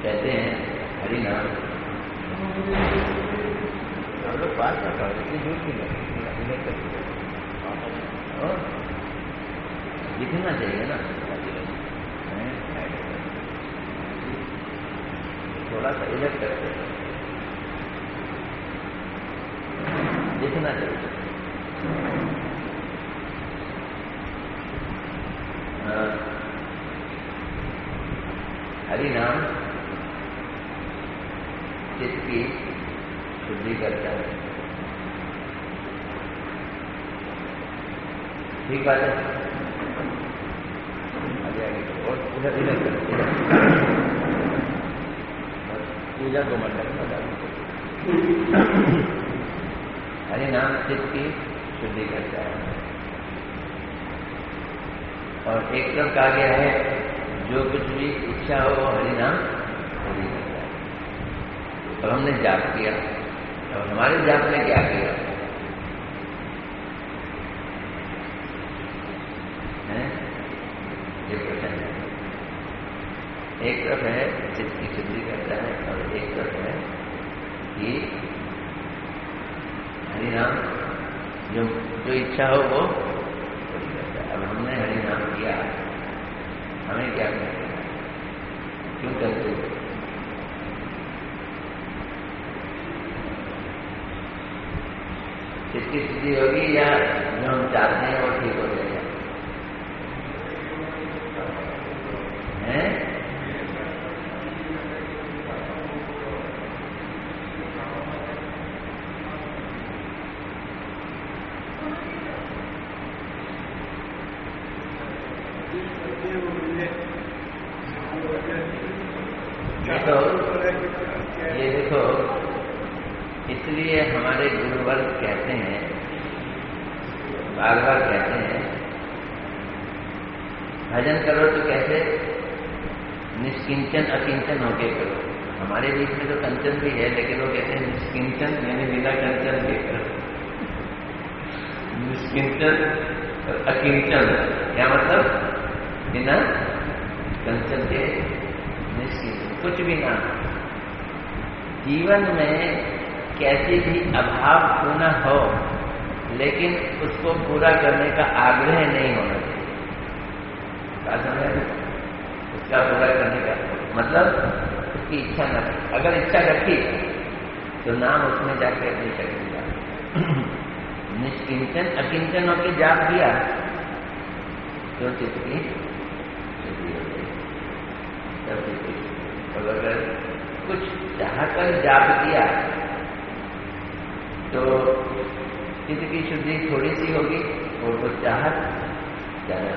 कहते हैं हरि नाम। हम लोग बात ना करो, इतनी दूर की लिखना चाहिए ना, थोड़ा सा इधर करते लिखना चाहिए। हरि नाम चित्त की शुद्धि करता है। ठीक बात है। आगे आगे और इधर इधर करते पूजा को मत करना। हरि नाम चित्त की शुद्धि करता है। और एक तरफ कहा गया है जो कुछ भी इच्छा हो वो हरि नाम शुद्धि करता है। तो हमने जाप किया, और हमारे जाप ने क्या किया है? ये प्रश्न है। एक तरफ है चित्त की शुद्धि करता है, और एक तरफ है कि हरि नाम जो इच्छा हो वो शुद्धि करता है। अब हमने हरि नाम किया, हमें क्या करना है? क्यों करते हो? चित्त की शुद्धि होगी या जो हम चाहते हैं वो ठीक हो जाएगा? हैं? ये देखो, इसलिए हमारे गुरुवर्ग कहते हैं, बार बार कहते हैं, भजन करो तो कैसे? निष्किंचन अकिंचन होके करो। हमारे बीच में तो कंचन भी है, लेकिन वो कहते हैं निष्किंचन, यानी बिना कंचन के करो। निष्किंचन और अकिंचन क्या मतलब? बिना कंचन के निष्किंचन, कुछ भी ना। जीवन में कैसी भी अभाव पूर्ण हो, लेकिन उसको पूरा करने का आग्रह नहीं होना चाहिए। क्या समझ? उसका पूरा करने का मतलब उसकी इच्छा न रखी। अगर इच्छा रखी तो नाम उसमें जाके अपनी करेगा। निष्किंचन अकिंचन होकर जाप किया तो चित्त की शुद्धि हो गई। और अगर कुछ चाहकर जाप किया तो चित्त की शुद्धि थोड़ी सी होगी, और वो चाहत ज्यादा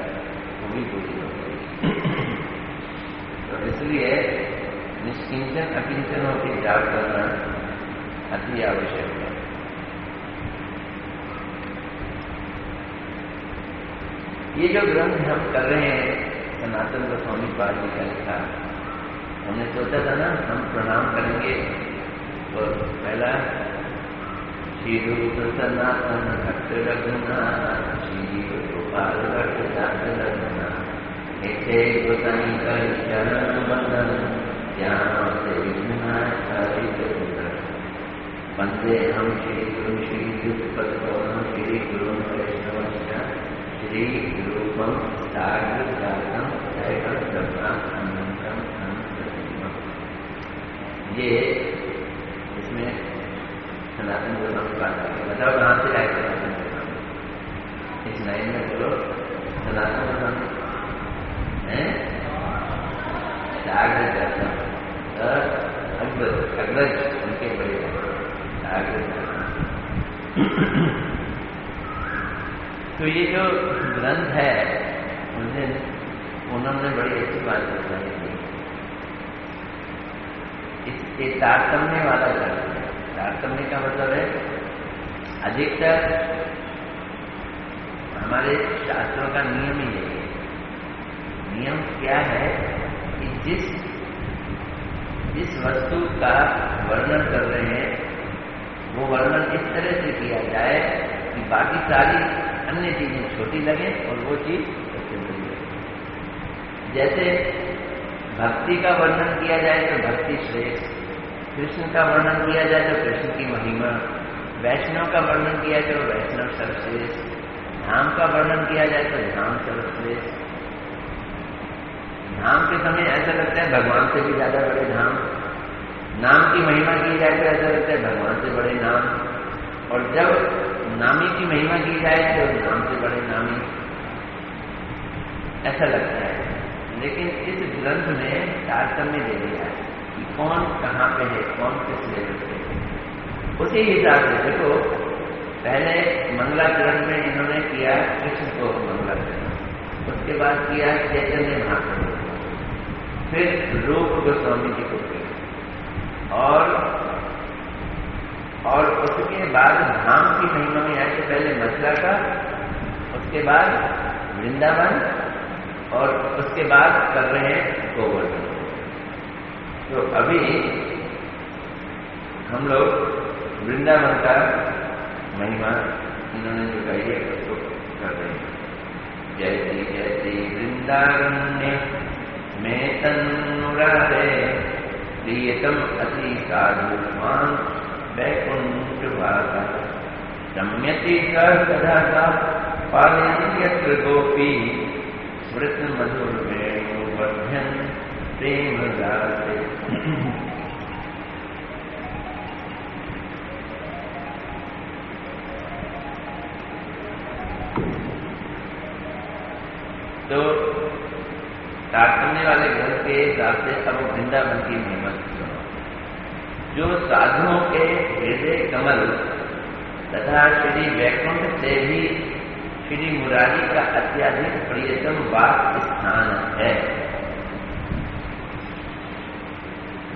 वो भी पूरी होगी। तो इसलिए निष्किंचन अकिंचन होकर जाप करना अति आवश्यक है। ये जो ग्रंथ हम कर रहे हैं सनातन गोस्वामी पाद जी का लिखा, हमने सोचा था ना हम प्रणाम करेंगे। तो पहला श्री रूप सनातन भक्त रघुनाथ, श्री गोपाल भट्ट दास रघुनाथ, ऐसे गोसाई का शरण बंधन, ज्ञान से विघ्नाचारित वंदे हम श्री गुरु श्री युगपद श्री गुरु वैष्णवस्य श्री रूपम साग्र जातम दैवम ब्रह्मा अनंतम अनंतम। ये इसमें सनातन गोस्वामी बात करके बताओ कहाँ से आए सनातन गोस्वामी? इस लाइन में बोलो सनातन गोस्वामी है साग्र जातम, अग्रज उनके बड़े साग्र जातम। तो ये जो ग्रंथ है उन्होंने बड़ी अच्छी बात बताई थी। इसके तारतम्य वाला ग्रंथ है। तारतम्य का मतलब है अधिकतर हमारे शास्त्रों का नियम ही यही है। नियम क्या है कि जिस वस्तु का वर्णन कर रहे हैं वो वर्णन इस तरह से किया जाए कि बाकी सारी अन्य चीजें छोटी लगे और वो चीज सबसे बड़ी लगे। जैसे भक्ति का वर्णन किया जाए तो भक्ति श्रेष्ठ, कृष्ण का वर्णन किया जाए तो कृष्ण की महिमा, वैष्णव का वर्णन किया जाए तो वैष्णव सर्वश्रेष्ठ, धाम का वर्णन किया जाए तो धाम सर्वश्रेष्ठ। धाम के समय ऐसा लगता है भगवान से भी ज्यादा बड़े धाम, नाम की महिमा की जाए तो ऐसा लगता है भगवान से बड़े नाम, और जब नामी की महिमा की जाए तो नाम से बड़े नामी, ऐसा लगता है। लेकिन इस ग्रंथ में तारतम्य दे दिया है कि कौन कहाँ पे है, कौन किस लेवल पे है। उसी हिसाब से देखो, पहले मंगलाचरण में इन्होंने किया कृष्ण को मंगलाचरण, उसके बाद किया चैतन्य महाप्रभु, फिर रूप गोस्वामी जी को किया, और उसके बाद धाम की महिमा में आए। पहले मथुरा का, उसके बाद वृंदावन, और उसके बाद कर रहे हैं गोवर्धन। तो अभी हम लोग वृंदावन का महिमा इन्होंने जो कही है उसको कर रहे हैं। जय श्री वृंदारण्य में तन्मुरारे प्रियतम अति साधुमान वैकुंठ वासा सम्यति सदा का पालयन् यत्र गोपी स्मृत मधुर वेणुवर्धन प्रेम रासे। तो तारतम्य वाले ग्रंथ के हिसाब से अब वृंदावन की महिमा सुनो। जो साधुओं के हृदय कमल तथा श्री वैकुंठ से भी श्री मुरारी का अत्याधिक प्रियतम वास स्थान है।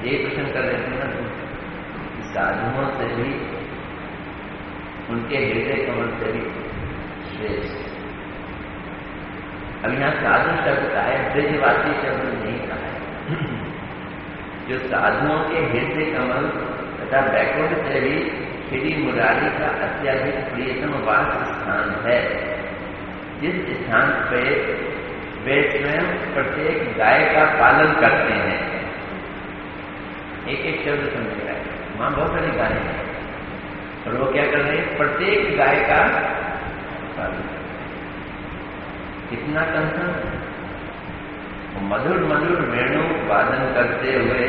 ये प्रश्न कर रहे थे ना, साधुओं से भी, उनके हृदय कमल से भी श्रेष्ठ। अब यहाँ साधु शब्द का है, ब्रजवासी शब्द नहीं कहा है। जो साधुओं के हृदय कमल तथा वैकुंठ से भी श्री मुरारी का अत्याधिक प्रियतम वास स्थान है, जिस स्थान पे वे स्वयं प्रत्येक गाय का पालन करते हैं। एक एक शब्द समझेगा, वहां बहुत सारी गायें हैं और वो क्या कर रहे हैं, प्रत्येक गाय का पालन। कितना कंसर्न, मधुर मधुर वेणु वादन करते हुए।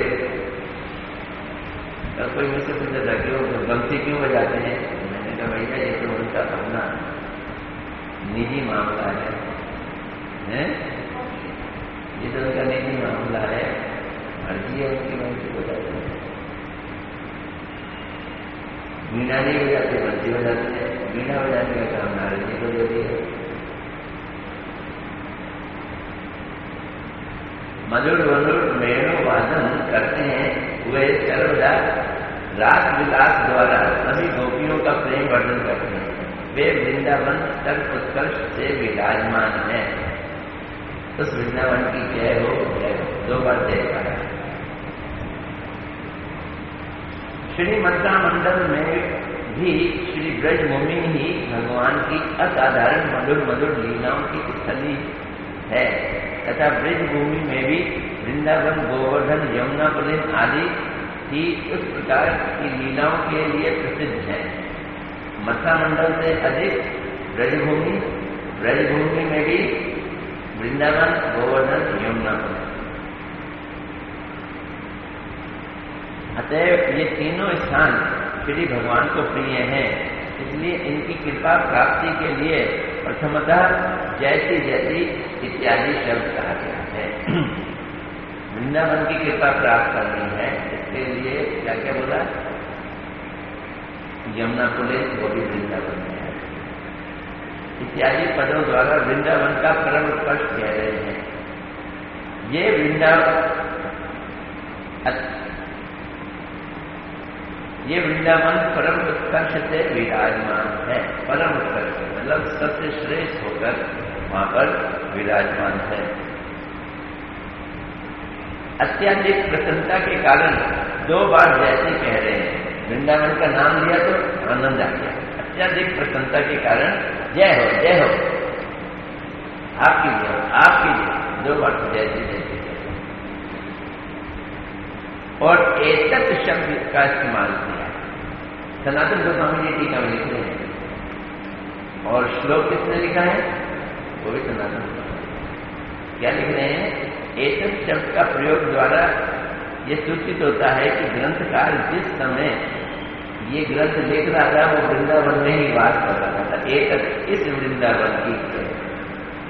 तो कोई मुझसे पूछा था क्यों बंसी क्यों बजाते हैं, मैंने कहा भैया ये तो उनका अपना निजी मामला है? ये तो उनका निजी मामला है, मर्जी है उनकी, बंसी बजाते हैं। मीना नहीं बजाते, बंसी बजाते हैं। मीना बजाने का काम नारद जी को दे दिया। मधुर मधुर वेणु वादन करते हैं वे सर्वदा रास विलास द्वारा सभी गोपियों का प्रेम वर्धन करते हैं। वे वृंदावन तक उत्कर्ष से विराजमान है। उस वृंदावन की जय हो, जय हो। दो बार जय कहा। श्री मथुरा मंडल में भी श्री ब्रजभूमि ही भगवान की असाधारण मधुर मधुर लीलाओं की स्थली है तथा ब्रजभूमि में भी वृंदावन, गोवर्धन, यमुना पुलिन आदि ही उस प्रकार की लीलाओं के लिए प्रसिद्ध है। मथुरा मंडल से अधिक ब्रजभूमि में भी वृंदावन, गोवर्धन, यमुना पुलिन। अतएव ये तीनों स्थान श्री भगवान को प्रिय हैं, इसलिए इनकी कृपा प्राप्ति के लिए प्रथमतः जैसी जैसी इत्यादि शब्द कहा गया है। वृंदावन की कृपा प्राप्त करनी है, इसके लिए क्या क्या बोला, यमुना पुलिस वो भी वृंदावन में है इत्यादि पदों द्वारा वृंदावन का परम उत्कर्ष कह रहे हैं। ये वृंदावन परम उत्कर्ष से विराजमान है। परम उत्कर्ष मतलब सबसे श्रेष्ठ होकर वहां पर विराजमान है। अत्यधिक प्रसन्नता के कारण दो बार जैसे कह रहे हैं। वृंदावन का नाम लिया तो आनंद आ गया। अत्यधिक प्रसन्नता के कारण जय हो, जय हो, आपकी जय, आपकी जय, दो बार जैसे जैसे। और एतत् शब्द का इस्तेमाल किया। सनातन गोस्वामी जी टीका में लिख रहे हैं, और श्लोक किसने लिखा है? वो भी सनातन गोस्वामी। क्या लिख रहे हैं? एतत् शब्द का प्रयोग द्वारा ये सूचित होता है कि ग्रंथकार जिस समय ये ग्रंथ लिख रहा था वो वृंदावन में ही वास कर रहा था। एतत् इस वृंदावन की,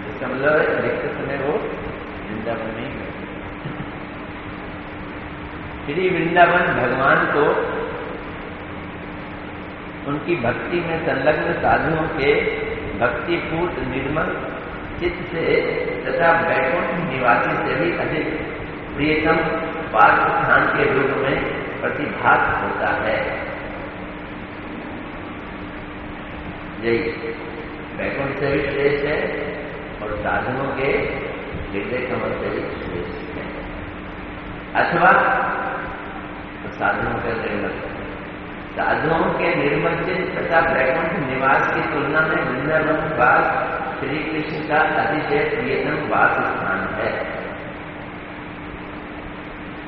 इसका मतलब लिखते समय वो वृंदावन में ही। श्री वृंदावन भगवान को उनकी भक्ति में संलग्न साधुओं के भक्तिपूर्ण निर्मल चित्त से तथा वैकुंठ निवासी से भी अधिक प्रियतम पार्थ स्थान के रूप में प्रतिभात होता है। यही वैकुंठ से भी श्रेष्ठ है और साधुओं के हृदय कमल से भी श्रेष्ठ है। अथवा तो साधुओं के निर्मल, साधुओं के निर्मल चित्त तथा वैकुंठ निवास की तुलना में वृंदावन वास श्री कृष्ण का अतिशय प्रियतम वास स्थान है।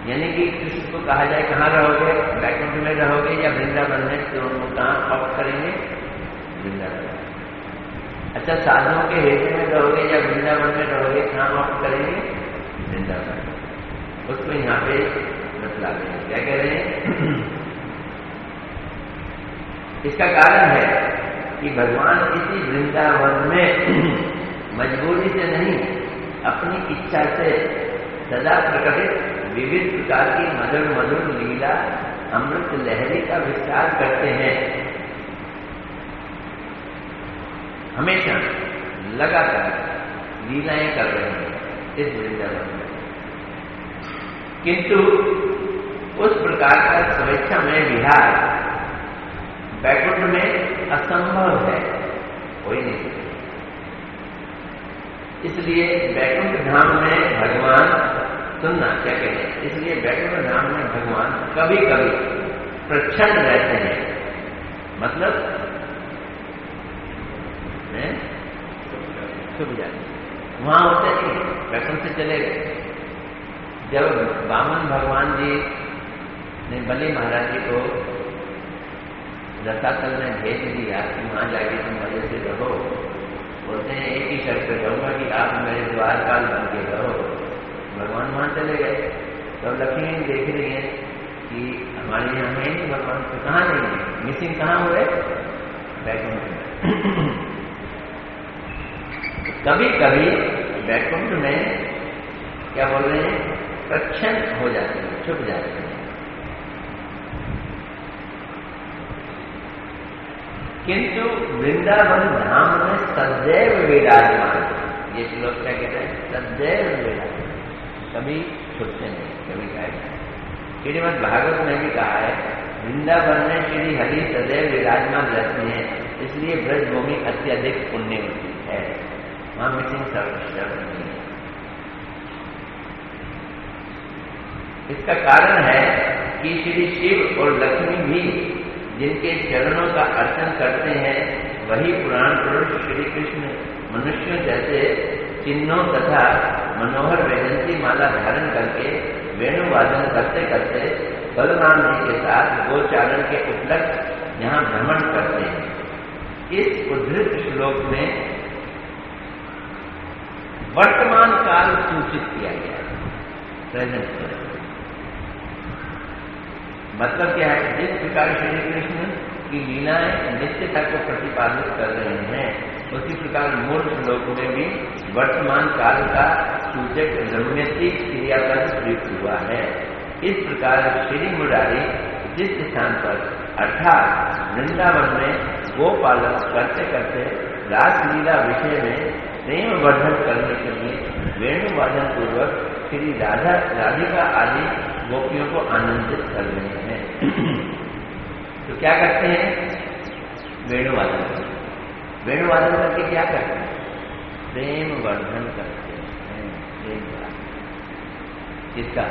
यानी कि कृष्ण को कहा जाए कहाँ रहोगे, वैकुंठ में रहोगे या वृंदावन में, तो उनको कहाँ ऑप्ट करेंगे? वृंदावन। अच्छा, साधुओं के हृदय में रहोगे या वृंदावन में रहोगे, कहाँ ऑप्ट करेंगे? वृंदावन। उसको यहाँ पे बतला रहे हैं, क्या कह रहे हैं? इसका कारण है कि भगवान इसी वृंदावन में मजबूरी से नहीं, अपनी इच्छा से सदा प्रकटित विविध प्रकार की मधुर मधुर लीला अमृत लहरी का विस्तार करते हैं। हमेशा लगातार लीलाएं कर रहे हैं इस वृंदावन में, किंतु उस प्रकार का स्वेच्छा में विहार वैकुंठ में असंभव है, हो ही नहीं सकता। इसलिए वैकुंठ धाम में भगवान, सुनना क्या कहते हैं, इसलिए वैकुंठ धाम में भगवान कभी कभी प्रच्छन्न रहते हैं। मतलब छुप जाते, वहां होते नहीं, वैकुंठ से चले गए। जब वामन भगवान जी ने बलि महाराज जी को रसातल में भेज दिया कि वहां जाके तुम मजे से रहो, बोलते हैं एक ही शर्त पे रहूंगा कि आप मेरे द्वारपाल बन के रहो। भगवान वहां चले गए, तो लक्ष्मी देख रही है कि हमारे यहाँ है नहीं भगवान, तो कहाँ नहीं है, मिसिंग कहाँ हुए? वैकुंठ में। कभी कभी वैकुंठ में क्या बोल रहे हैं? प्रच्छन्न हो जाते हैं, छुप जाते हैं। किंतु वृंदावन धाम में सदैव विराजमान, ये श्लोक क्या कहते हैं? सदैव विराजमान, कभी छुटते नहीं, कभी गायब। श्रीमद् भागवत में भी कहा है, वृंदावन में श्री हरि सदैव विराजमान रहते हैं, इसलिए ब्रजभूमि अत्यधिक पुण्य होती है। वहां मिसिंग शब्द नहीं है। इसका कारण है कि श्री शिव और लक्ष्मी भी जिनके चरणों का अर्चन करते हैं, वही पुराण पुरुष श्री कृष्ण मनुष्यों जैसे चिन्हों तथा मनोहर वैजंती माला धारण करके वेणुवादन करते करते बलराम जी के साथ गोचारण के उपलक्ष्य यहाँ भ्रमण करते हैं। इस उद्धृत श्लोक में वर्तमान काल सूचित किया गया, प्रेजेंट। मतलब क्या है? जिस प्रकार श्री कृष्ण की लीलाएं नित्यता को प्रतिपादित कर रहे हैं, उसी प्रकार मूल श्लोक में भी वर्तमान काल का सूचक रम्यति क्रियापद प्रयुक्त हुआ है। इस प्रकार श्री मुरारी जिस स्थान पर अर्थात वृंदावन में गोपालन करते करते रासलीला विषय में प्रेम वर्धन करने के लिए वेणुवादन पूर्वक श्री राधिका आदि गोपियों को आनंदित कर रहे हैं। तो क्या करते हैं? वेणुवादन। वेणुवादन करके क्या करते हैं? प्रेम वर्धन करते हैं। प्रेम किसका?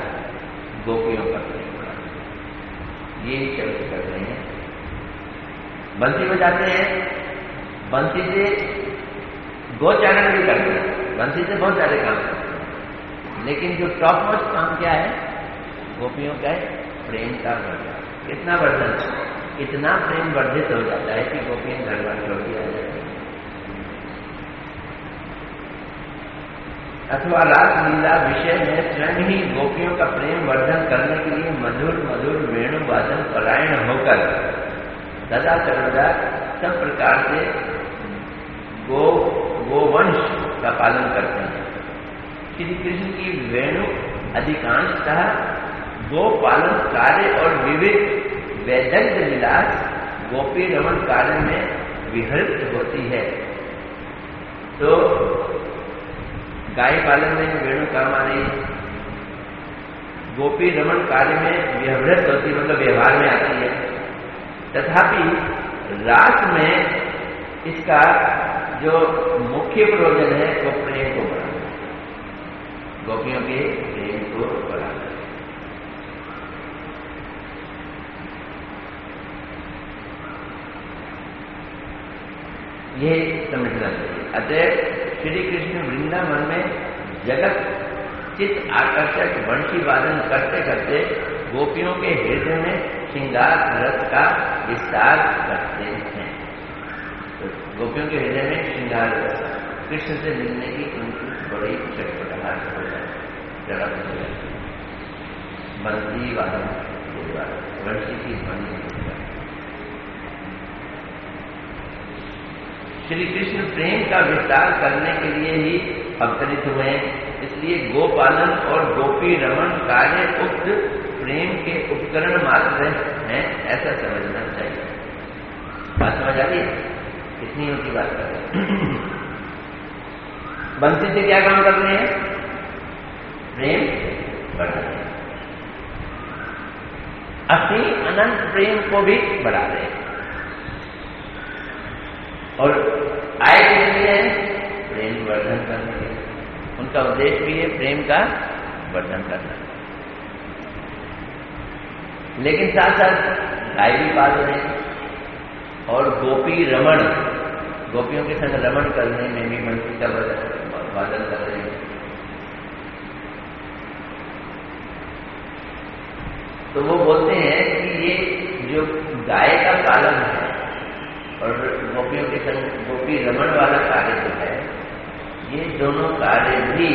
गोपियों का प्रेम वर्धन, ये शब्द कर रहे हैं। बंसी बजाते हैं, बंसी से गोचारण भी करते हैं, बंसी से बहुत सारे काम करते हैं, लेकिन जो टॉप मोस्ट काम क्या है? गोपियों का है प्रेम का वर्धन। कितना वर्धन? इतना प्रेम वर्धित हो जाता है कि गोपियां घर बार छोड़ के आ जाती हैं। अथवा रासलीला विषय में स्वयं ही गोपियों का प्रेम वर्धन करने के लिए मधुर मधुर वेणु वादन परायण होकर सदा सर्वदा सब प्रकार से गोवंश का पालन करते हैं। श्री कृष्ण की वेणु अधिकांशतः गो पालन कार्य और विविध वैदग्ध विलास गोपी रमण कार्य में विहृत होती है। तो गाय पालन में वेणु काम आ रही है, गोपी रमण कार्य में विहृत होती है, मतलब व्यवहार में आती है। तथापि रास में इसका जो मुख्य प्रयोजन है वो प्रेम को बढ़ाना, गोपियों के प्रेम को बढ़ाना। ये समझना चाहिए। अतः श्री कृष्ण वृंदावन में जगत चित्त आकर्षक वंशी वादन करते करते गोपियों के हृदय में श्रृंगार रस का विस्तार करते हैं। तो गोपियों के हृदय में श्रृंगार रस, कृष्ण से मिलने की उनकी बड़ी चटपटाहट हो जाती है। बंसी वादन के द्वारा, वंशी की ध्वनि के द्वारा श्री कृष्ण प्रेम का विस्तार करने के लिए ही अवतरित हुए। इसलिए गोपालन और गोपी रमण कार्य उक्त प्रेम के उपकरण मात्र हैं, ऐसा समझना चाहिए। बात समझ आ रही है? कितनी उनकी बात कर रहे हैं। बंसी से क्या काम कर रहे हैं? प्रेम बढ़ा रहे हैं, असीम अनंत प्रेम को भी बढ़ा रहे हैं। और आए किस लिए? प्रेम वर्धन करने के लिए। उनका उद्देश्य भी है प्रेम का वर्धन करना। लेकिन साथ साथ गाय भी पाल रहे हैं और गोपी रमण, गोपियों के संग रमण करने में भी बंसी का वादन कर रहे हैं। तो वो बोलते हैं कि ये जो गाय का पालन है और गोपियों के संग गोपी रमण वाला कार्य जो है, ये दोनों कार्य भी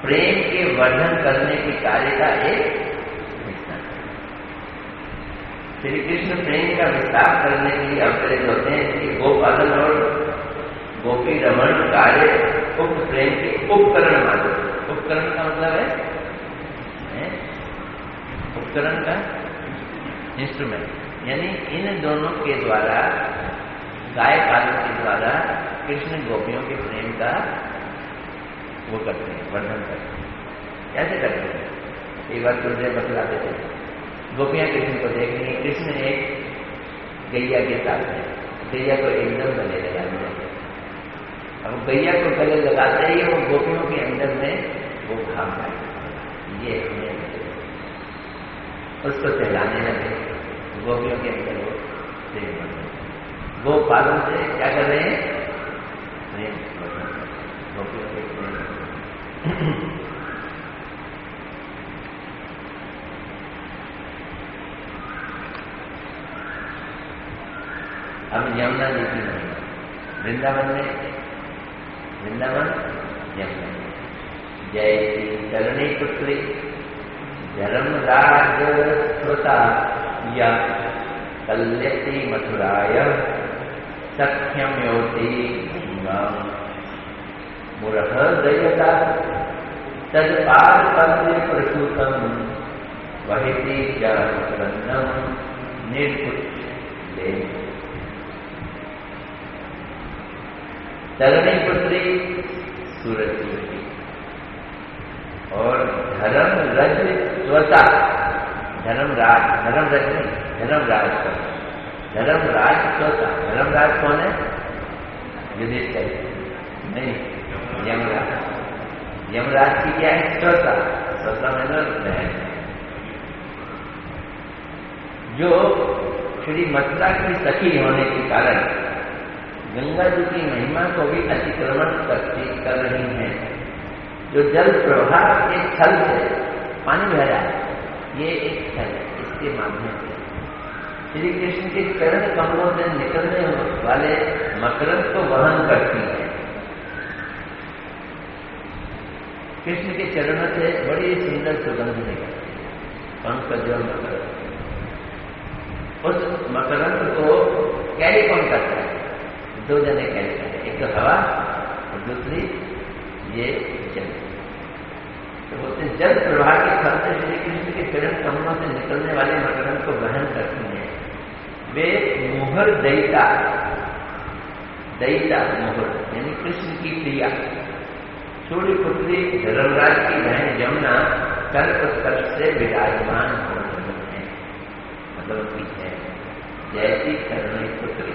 प्रेम के वर्धन करने के कार्य का एक हिस्सा है। श्री कृष्ण प्रेम का विस्तार करने के लिए अवतरित होते हैं। इसलिए गोपालन और गोपी रमण कार्य उक्त प्रेम के उपकरण मात्र। उपकरण का मतलब है उपकरण का इंस्ट्रूमेंट, यानी इन दोनों के द्वारा, गाय पालन के द्वारा कृष्ण गोपियों के प्रेम का वो करते हैं, वर्धन करते हैं। कैसे करते हैं? एक बार गुरुदेव बतला देते हैं। गोपियां कृष्ण को देख रही, कृष्ण एक गैया के साथ है, गैया को एकदम गले लगा दिया। अब गैया को गले लगाते ही वो गोपियों के अंदर में वो भाव आए, ये उसको सहलाने लगे। गोपियों के अंदर वो प्रेम वर्धन, गो पालन से क्या कर रहे हैं? प्रेम वर्धन, गोपियों के प्रेम। अब यमुना जी की महिमा वृंदावन में, वृंदावन यमुना, जय श्री चरणी पुत्री धर्मराज श्रोता या कल्यति मथुराय सख्यम योति मुरहृदयता तत्पादपद्य प्रसूतम वहिति जन्नम निर्पुच्छ ले। चरणी पुत्री सूरज की और धर्म रज स्वता, धर्मराज, धर्मराज नहीं, धर्मराज का, धर्मराज स्वता। धर्मराज कौन है? युधिष्ठिर नहीं, यमराज। यमराज की क्या है? स्वता। स्वता मतलब बहन, जो श्री मथुरा की सखी होने के कारण गंगा जी की महिमा को भी अतिक्रमण कर रही हैं। जो जल प्रवाह के छल से पानी बह रहा है, ये एक स्थल है, इसके माध्यम से श्री कृष्ण के चरण कमलों से निकलने वाले मकरंद को वहन करती है। कृष्ण के चरणों से बड़ी सुंदर सुगंध निकलती है, पंकज और मकरंद। उस मकरंद को कैरी कौन करता है? दो जने कैरी करते हैं, एक तो हवा और दूसरी ये जल। तो बोलते जल प्रवाह के फल से श्री कृष्ण के चरण कमलों से निकलने वाले मकरंद को वहन करती हैं। वे मोहर दयिता, दयिता मोहर यानी कृष्ण की प्रिया सूर्य पुत्री धर्मराज की बहन यमुना कल्पतरु से विराजमान हो रही है। मतलब उसकी है जैसी करुणी पुत्री।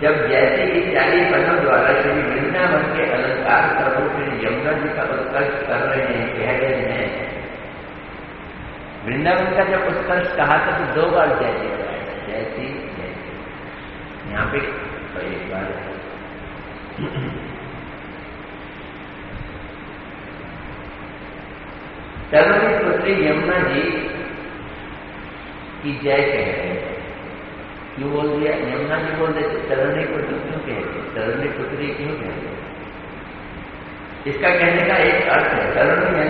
जब जैसे ही 40 पदों द्वारा श्री वृंदावन के अलंकार प्रभु श्री यमुना जी का उत्कर्ष कर रहे हैं, कह रहे हैं। वृंदावन का जब उत्कर्ष कहा था तो 2 बार जैसी बताया, जैसी जैसी। यहाँ पे तो एक बार करुणी पुत्री यमुना जी की जय कह रहे हैं। क्यों बोल दिया? यमुना जी बोल देते, तरुणी पुत्री क्यों कहते? तरुणी पुत्री क्यों कहते? इसका कहने का एक अर्थ है, तरुणी है,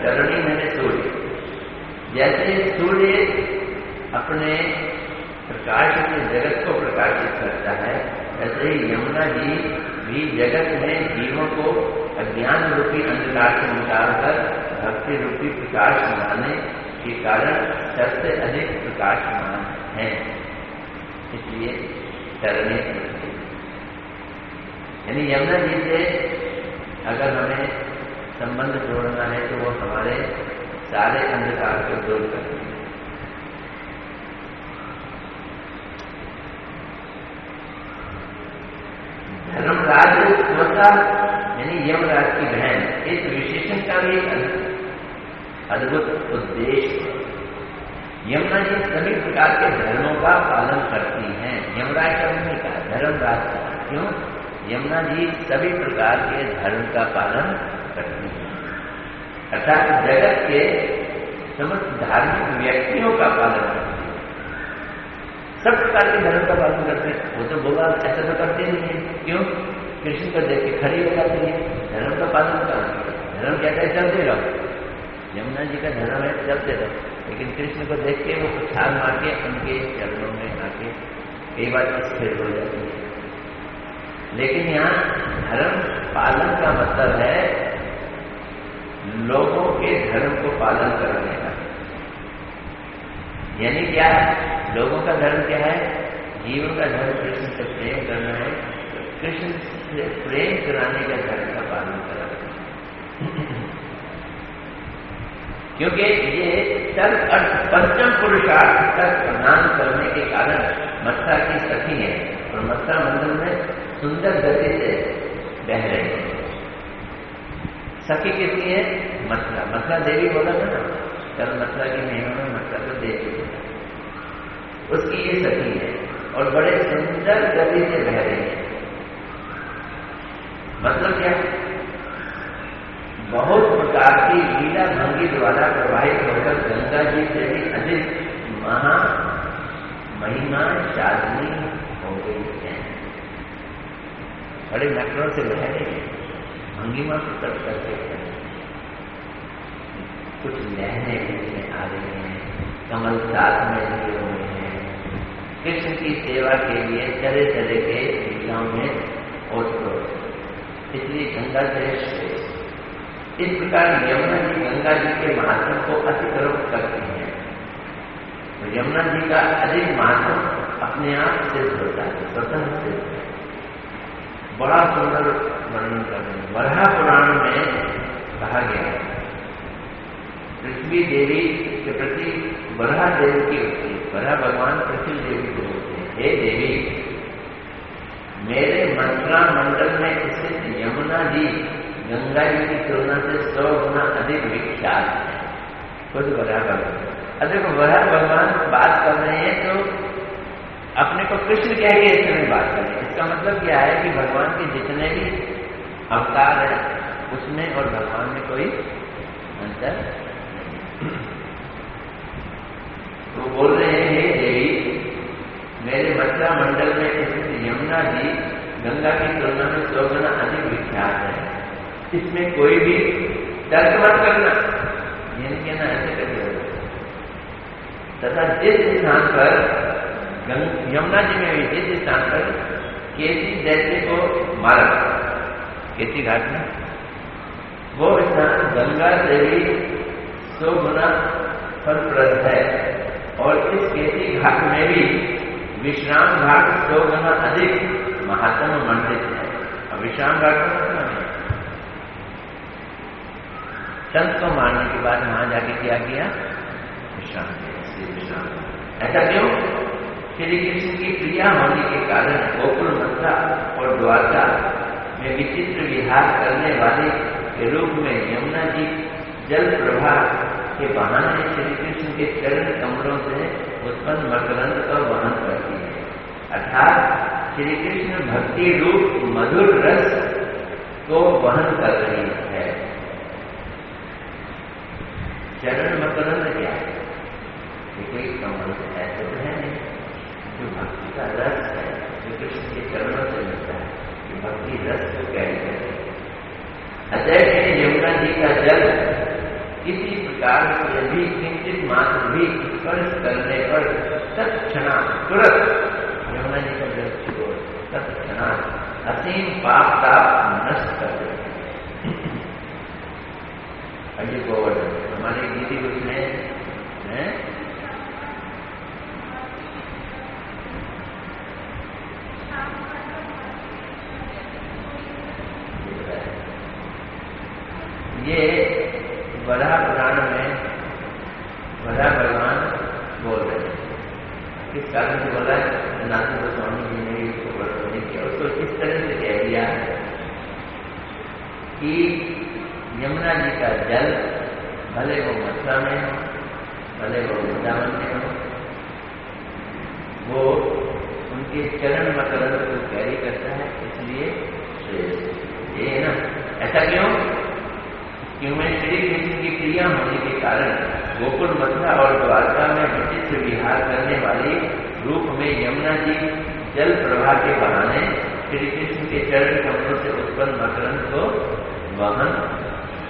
तरुणी मैंने सूर्य। जैसे सूर्य अपने प्रकाश से जगत को प्रकाशित करता है, ऐसे ही यमुना जी भी जगत में जीवों को अज्ञान रूपी अंधकार से निकालकर भक्ति रूपी प्रकाश बनाने के कारण सबसे अधिक प्रकाशमान है। इसलिए तरुणी पुत्री यानी यमुना जी से अगर हमें संबंध जोड़ना है तो वो हमारे सारे अंधकार को दूर करती है। धर्मराज स्वतः यानी यमराज की बहन, इस विशेषण का भी अद्भुत उद्देश्य है। यमुना जी सभी प्रकार के धर्मों का पालन करती हैं। यमराज का नहीं कहा, धर्मराज का। क्यों? यमुना जी सभी प्रकार के धर्म का पालन करती हैं, अर्थात जगत के समस्त धार्मिक व्यक्तियों का पालन करती है। सब प्रकार के धर्म का पालन करते हैं। वो तो बोला ऐसा तो करते नहीं है। क्यों? कृष्ण को देख के खड़ी हो जाती है। धर्म का पालन करते, धर्म कहता है चलते रहो। यमुना जी का धर्म है चलते रहो, लेकिन कृष्ण को देख के वो छाल मार के उनके चरणों में आके कई बार स्थिर हो जाती है। लेकिन यहाँ धर्म पालन का मतलब है लोगों के धर्म को पालन करने का। यानी क्या है? लोगों का धर्म क्या है? जीवन का धर्म कृष्ण से प्रेम करना है, कृष्ण से प्रेम कराने का धर्म का पालन करना। क्योंकि ये सब अर्थ पंचम पुरुषार्थ तक प्रदान करने के कारण मथुरा की सखी है और मथुरा मंडल में सुंदर गति से बह रही है। सखी किसकी है? मथुरा। मथुरा देवी बोला था ना, कल मथुरा की महिमा में मथुरा तो देवी बोला, उसकी ये सखी है और बड़े सुंदर गति से बह रही है। मतलब क्या? बहुत प्रकार की लीला भंगी द्वारा प्रवाहित होकर गंगा जी से भी अधिक महा महिमा शालिनी हो गई है। बड़े नखरों से बह रही है, भंगिमा से तट करते हैं। कुछ लहरें बीच में आ रही हैं, कमल साथ में लिए हुए हैं। कृष्ण की सेवा के लिए तरह तरह के लीलाओं में ओतप्रोत, इसलिए गंगा श्रेष्ठ। इस प्रकार यमुना जी गंगा जी के महात्म को अतिक्रमित करती हैं। तो यमुना जी का अधिक महात्म अपने आप सिद्ध होता है, स्वतः सिद्ध है। बड़ा सुंदर वर्णन कर रहे हैं। वराह पुराण में कहा गया है, पृथ्वी देवी के प्रति वराह देवी की उक्ति। वराह भगवान पृथ्वी देवी को बोलते हैं, हे देवी, मेरे मथुरा मंडल में स्थित यमुना जी गंगा जी की तुलना से 100 गुना अधिक विख्यात है। खुद वराह भगवान, अगर वराह भगवान बात कर रहे हैं तो अपने को कृष्ण कह के इस समय बात कर रहे हैं। इसका मतलब क्या है कि भगवान के जितने भी अवतार है उसमें और भगवान में कोई अंतर नहीं। तो बोल रहे हैं, हे देवी, मेरे मथुरा मंडल में स्थित यमुना जी गंगा की तुलना में 100 गुना अधिक विख्यात है। इसमें कोई भी तर्क मत करना, ये नहीं कहना ऐसे करिए। तथा जिस स्थान पर यमुना जी में भी जिस स्थान पर केसी दैत्य को मारा, केसी घाट में, वो स्थान गंगा से भी 100 गुना फलप्रद है। और इस केसी घाट में भी विश्राम घाट 100 गुना अधिक महात्मा मंडित है। अब विश्राम घाट का मतलब है संत को मारने के बाद वहां जाके क्या किया? विश्राम किया। विश्राम ऐसा क्यों? श्री कृष्ण की प्रिया होने के कारण गोकुल मथुरा और द्वारका में विचित्र विहार करने वाले के रूप में यमुना जी जल प्रवाह के बहाने श्री कृष्ण के चरण कमलों से उत्पन्न मकरंद का वहन करती है। अर्थात श्री कृष्ण भक्ति रूप मधुर रस को वहन कर रही है। चरण मकरंद क्या है? कोई कमल ऐसे तो है नहीं, जो भक्ति का रस है, जो कृष्ण के चरणों से मिलता है, कि भक्ति रस को कैरी करे। अतः यमुना जी का जल किसी प्रकार से भी किंचित मात्र भी स्पर्श करने पर तत्क्षणा तुरंत यमुना जी का जल छोड़ तत्क्षणा असीम पाप ताप नष्ट कर देते। अजय गोवर्धन हमारे दीदी उसने ये वराह पुराण में वराह भगवान बोल रहे हैं। किस कारण से बोला है? नाथ गोस्वामी जी ने इसको वर्णन किया, उसको इस तरह से कह दिया कि यमुना जी का जल भले वो मथुरा में हो, भले वो वृंदावन में हो, वो उनके चरण मकरंद को कैरी करता है, इसलिए श्रेष्ठ। ये है ना? ऐसा क्यों? क्योंकि श्री कृष्ण की प्रिया होने के कारण गोकुल मथुरा और द्वारका में विचित्र विहार करने वाली रूप में यमुना जी जल प्रवाह के बहाने श्री कृष्ण के चरण कमलों से उत्पन्न मकरंद को वहन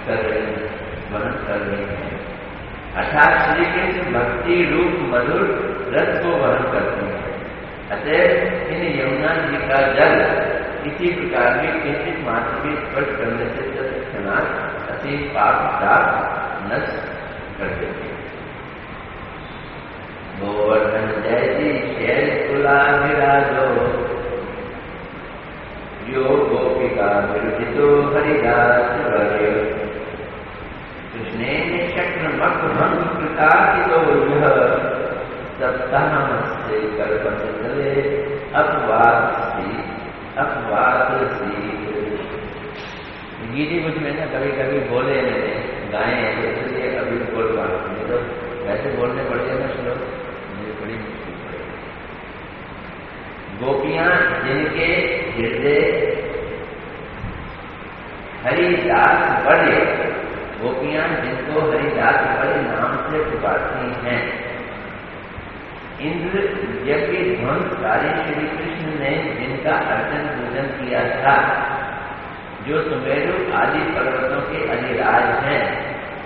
कर रहे हैं। अर्थात श्री कृष्ण भक्ति रूप मधुर रस को वहन करते हैं। अतः इन यमुना जी का जल किसी प्रकार के किंचित मात्र भी स्पर्श करने से तत्क्षणात असीम पाप ताप नष्ट कर देते हैं। गोवर्धन जैसी शैल तुला विराजो यो गोपिका विरजितो हरिदास वर्य कृष्णे शक्र मकभंग कृताकितो यह सप्ताह से कल्पत चले अपवाद सी। गीति कुछ में ना कभी कभी बोले मैंने गाए हैं, तो इसलिए अभी बोल पा रहा हूँ। तो वैसे बोलने पड़ेगा ना श्लोक, मुझे बड़ी मुश्किल पड़ेगी। गोपियां जिनके हृदय हरिदास बड़े, गोपियां जिनको हरिदास बड़े नाम से पुकारती हैं। इंद्र यज्ञ ध्वंसकारी श्री कृष्ण ने जिनका अर्चन पूजन किया था, जो सुमेरु आदि पर्वतों के अधिराज हैं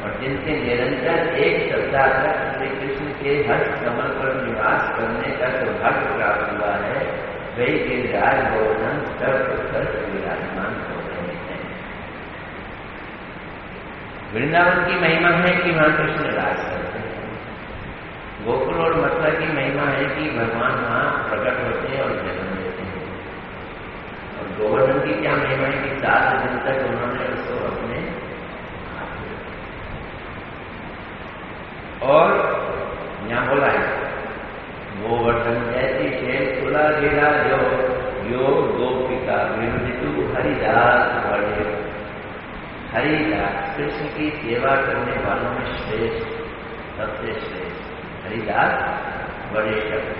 और जिनके निरंतर एक सप्ताह तक श्री कृष्ण के हस्त कमल पर निवास करने का सौभाग्य प्राप्त हुआ है, वही गिरिराज गोवर्धन सर्वोत्कृष्ट विराजमान हो रहे हैं। वृंदावन की महिमा है कि वहां कृष्ण राज करते हैं। गोकुल और मथुरा की महिमा है कि भगवान वहां प्रकट होते हैं और जन्म लेते हैं। और गोवर्धन की क्या महिमा है कि 7 दिन तक उन्होंने उसको अपने और यहां बोला है गोवर्धन जैसी शेर तुला गिरा जो यो गोपिका विरुदितु हरिदास बड़े। हरिदास कृष्ण की सेवा करने वालों में श्रेष्ठ, सबसे श्रेष्ठ हरिदास बड़े शब्द।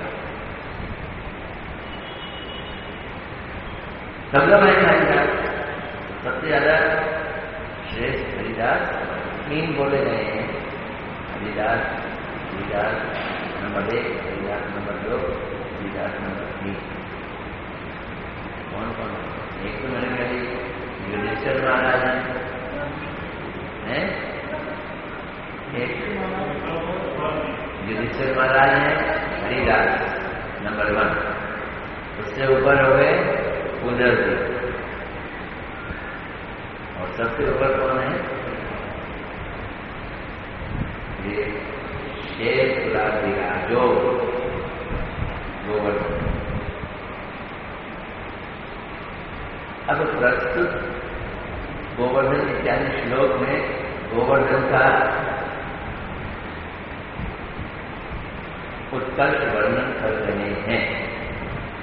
शब्द में हरिदास सबसे ज्यादा श्रेष्ठ हरिदास 3 बोले गए हैं। Haridas, Haridas number 1, Haridas number 2, Haridas number 3। कौन कौन? एक तो मैंने कह दी युधिष्ठिर महाराज हैं, एक युधिष्ठिर महाराज हैं, हरिदास नंबर 1। उससे ऊपर हो गए कुंदर जी, और सबसे ऊपर कौन है? ये शेर जो गोवर्धन। अब प्रस्तुत गोवर्धन इत्यादि श्लोक में गोवर्धन का उत्कर्ष वर्णन कर रहे हैं।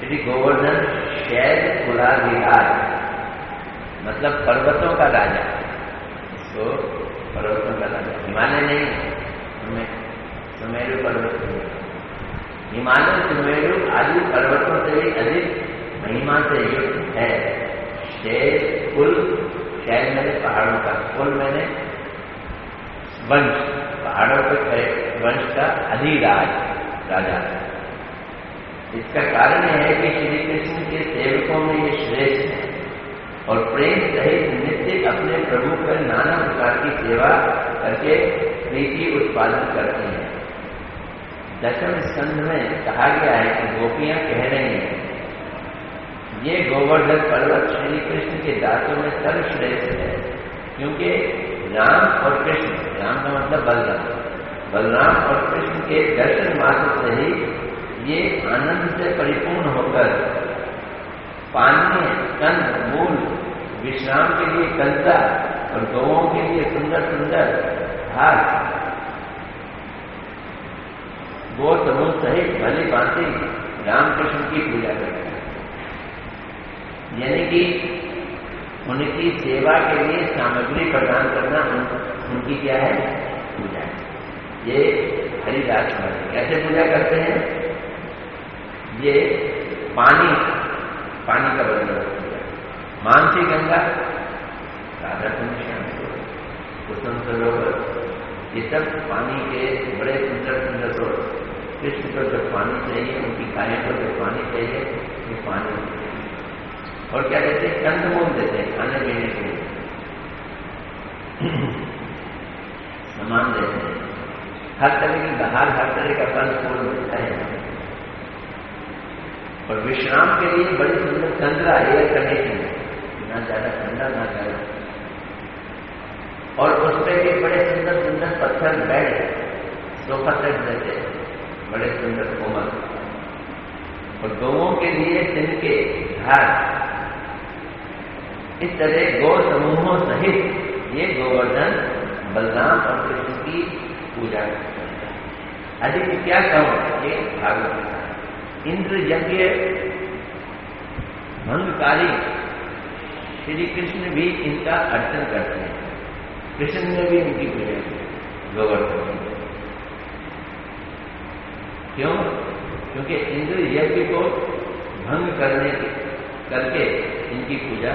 यदि गोवर्धन शैल कुलाधिराज, मतलब पर्वतों का राजा, इसको पर्वतों का राजा, हिमालय नहीं, सुमेरु पर्वत नहीं, हिमालय सुमेरु आदि पर्वतों से भी अधिक महिमा से युक्त है। शैल कुल, शैल मैंने पहाड़ों का, कुल मैंने वंश, पहाड़ों के वंश का अधिराज राजा। इसका कारण यह है कि श्री कृष्ण के सेवकों में ये श्रेष्ठ है और प्रेम सहित नित्य अपने प्रभु पर नाना प्रकार की सेवा करके प्रीति उत्पादन करते हैं। दशम स्कंध में कहा गया है कि गोपियां कह रही हैं, ये गोवर्धन पर्वत श्री कृष्ण के दासों में सर्वश्रेष्ठ है, क्योंकि राम और कृष्ण, राम का मतलब बलराम, बलराम और कृष्ण के दर्शन मात्र से ही ये आनंद से परिपूर्ण होकर पानी, कंद, मूल, विश्राम के लिए कंदा और गौओं के लिए सुंदर सुंदर घास, गो समूह सहित भली भांति रामकृष्ण की पूजा करते हैं। यानी कि उनकी सेवा के लिए सामग्री प्रदान करना उनकी क्या है? पूजा है। ये हरिदास महाराज कैसे पूजा करते हैं? ये पानी का बंदोबस्त किया, मानसी गंगा, राधा कुंड, कुसुम सरोवर, ये सब पानी के बड़े सुंदर सुंदर स्रोत। कृष्ण को जब पानी चाहिए, उनकी गायों को जब पानी चाहिए, ये पानी। और क्या देते हैं? कंदमूल देते हैं खाने पीने के लिए, सामान देते हैं, हर तरह की घास, हर तरह का फल फूल मिलता है। और विश्राम के लिए बड़ी सुंदर चंद्रा, एयर कंडीशन, ना ज्यादा ठंडा ना ज्यादा, और उस पर भी बड़े सुंदर सुंदर पत्थर बेड, सोफा सेट देते, बड़े सुंदर कोमल। और गौओं के लिए तिनके, घास, इस तरह गौ समूहों सहित ये गोवर्धन बलराम और कृष्ण की पूजा करते हैं। अधिक क्या कहूं, ये भागवत का इंद्र यज्ञ भंगकारी श्री कृष्ण भी इनका अर्चन करते हैं। कृष्ण ने भी इनकी पूजा की गोवर्धन। क्यों? क्योंकि इंद्र यज्ञ को भंग करके इनकी पूजा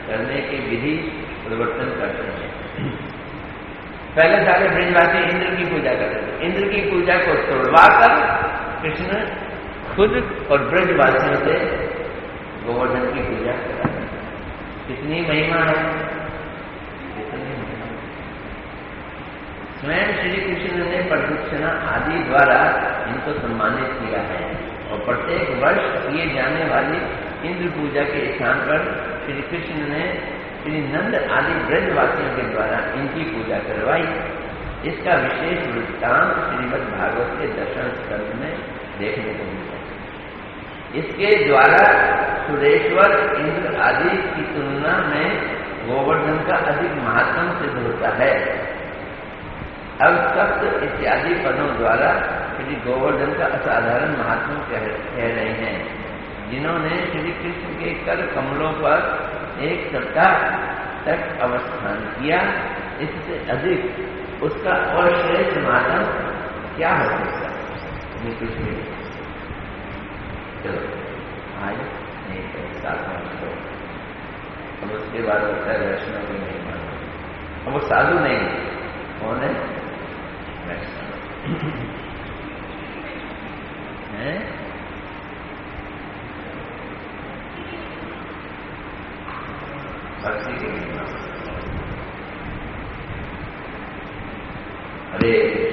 करने की विधि परिवर्तन करते हैं। पहले सारे ब्रजवासी इंद्र की पूजा करते थे, इंद्र की पूजा को तोड़वाकर कृष्ण खुद और ब्रजवासियों से गोवर्धन की पूजा करते हैं। कितनी महिमा है, कितनी महिमा। स्वयं श्री कृष्ण ने प्रदक्षिणा आदि द्वारा इनको सम्मानित किया है और प्रत्येक वर्ष किए जाने वाली इंद्र पूजा के स्थान पर श्री कृष्ण ने श्री नंद आदि ब्रजवासियों के द्वारा इनकी पूजा करवाई। इसका विशेष वृत्तांत श्रीमद् भागवत के दशम स्कंध में देखने को मिलता है। इसके द्वारा सुरेश्वर इंद्र आदि की तुलना में गोवर्धन का अधिक महत्व सिद्ध होता है। अब सप्त इत्यादि पदों द्वारा श्री गोवर्धन का असाधारण महात्मा कह रहे हैं, जिन्होंने श्री कृष्ण के कर कमलों पर एक सप्ताह तक अवस्थान किया। इससे अधिक उसका और श्रेष्ठ महात्मा क्या हो सकता है? कुछ नहीं। चलो आज नहीं तो साधु तो अब उसके बाद होता है वैष्णव भी नहीं मानते। अब वो साधु नहीं, कौन है? वैष्णव। हैं? भक्ति के बिना। अरे